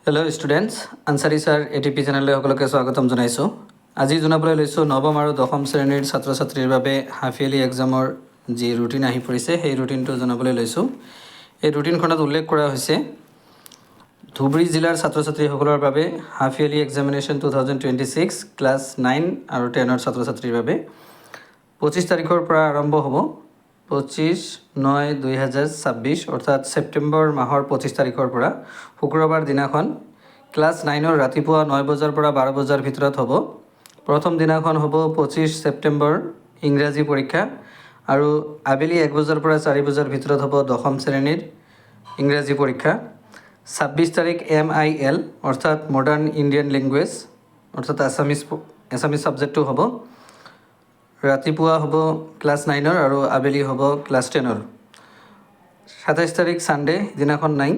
Hello' students, Ansari sir ATP চেনেললৈ সকলোকে স্বাগতম জনাইছোঁ। আজি জনাবলৈ লৈছোঁ নৱম আৰু দশম শ্ৰেণীৰ ছাত্ৰ ছাত্ৰীৰ বাবে হাফ ইয়াৰলি এক্সামৰ যি ৰুটিন আহি পৰিছে সেই ৰুটিনটো জনাবলৈ লৈছোঁ। এই ৰুটিনখনত উল্লেখ কৰা হৈছে ধুবুৰী জিলাৰ ছাত্ৰ ছাত্ৰীসকলৰ বাবে হাফ ইয়াৰলি এক্সামিনেশ্যন 2026 ক্লাছ 9 আৰু 10ৰ ছাত্ৰ ছাত্ৰীৰ বাবে 25 তাৰিখৰ পৰা আৰম্ভ হ'ব। 25/9/2026 অৰ্থাৎ ছেপ্টেম্বৰ মাহৰ 25 তাৰিখৰ পৰা শুক্ৰবাৰ দিনাখন ক্লাছ 9ৰ ৰাতিপুৱা 9 বজাৰ পৰা 12 বজাৰ ভিতৰত হ'ব। প্ৰথম দিনাখন হ'ব 25 ছেপ্টেম্বৰ ইংৰাজী পৰীক্ষা আৰু আবেলি 1 বজাৰ পৰা 4 বজাৰ ভিতৰত হ'ব দশম শ্ৰেণীৰ ইংৰাজী পৰীক্ষা। 26 তাৰিখ MIL অৰ্থাৎ মডাৰ্ণ ইণ্ডিয়ান লেংগুৱেজ অৰ্থাৎ আছামিজ ছাবজেক্টটো হ'ব। ৰাতিপুৱা হ'ব ক্লাছ 9ৰ আৰু আবেলি হ'ব ক্লাছ 10ৰ। 27 তাৰিখ ছানডে দিনাখন নাই।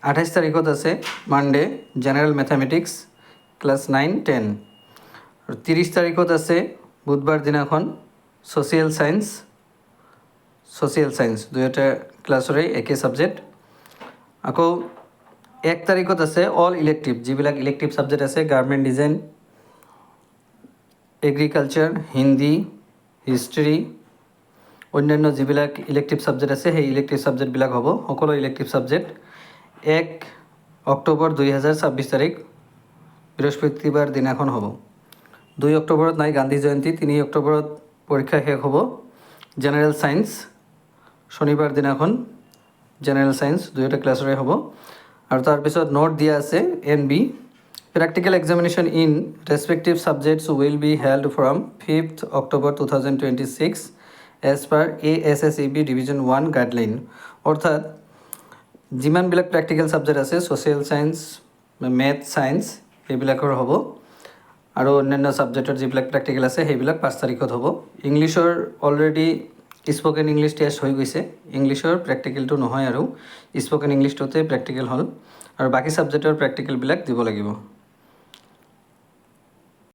28 তাৰিখত আছে মানডে জেনেৰেল মেথামেটিক্স ক্লাছ 9-10 আৰু 30 তাৰিখত আছে বুধবাৰ দিনাখন ছ'চিয়েল চায়েন্স দুয়োটা ক্লাছৰে একে ছাবজেক্ট। আকৌ 1 তাৰিখত আছে অল ইলেক্টিভ, যিবিলাক ইলেক্টিভ ছাবজেক্ট আছে garment design, agriculture, Hindi, history, অন্যান্য যিবিলাক ইলেক্টিভ ছাবজেক্ট আছে সেই ইলেক্টিভ ছাবজেক্টবিলাক হ'ব। সকলো ইলেক্টিভ ছাবজেক্ট 1 অক্টোবৰ 2026 তাৰিখ বৃহস্পতিবাৰ দিনাখন হ'ব। 2 অক্টোবৰত নাই গান্ধী জয়ন্তী। 3 অক্টোবৰত পৰীক্ষা শেষ হ'ব। জেনেৰেল চায়েন্স শনিবাৰ দিনাখন জেনেৰেল চায়েন্স দুয়োটা ক্লাছৰে হ'ব। আৰু তাৰপিছত নোট দিয়া আছে NB practical examination in respective subjects will be held from 5th October 2026 as per ASSEB division 1 guideline. অৰ্থাৎ যিমানবিলাক প্ৰেক্টিকেল ছাবজেক্ট আছে ছ'চিয়েল চায়েন্স, মেথ চায়েন্স সেইবিলাকৰ হ'ব আৰু অন্যান্য ছাবজেক্টৰ যিবিলাক প্ৰেক্টিকেল আছে সেইবিলাক 5 তাৰিখত হ'ব। ইংলিছৰ অলৰেডি স্পকেন ইংলিছ টেষ্ট হৈ গৈছে। ইংলিছৰ প্ৰেক্টিকেলটো নহয় আৰু স্পকেন ইংলিছটোতে প্ৰেক্টিকেল হ'ল আৰু বাকী ছাবজেক্টৰ প্ৰেক্টিকেলবিলাক দিব লাগিব।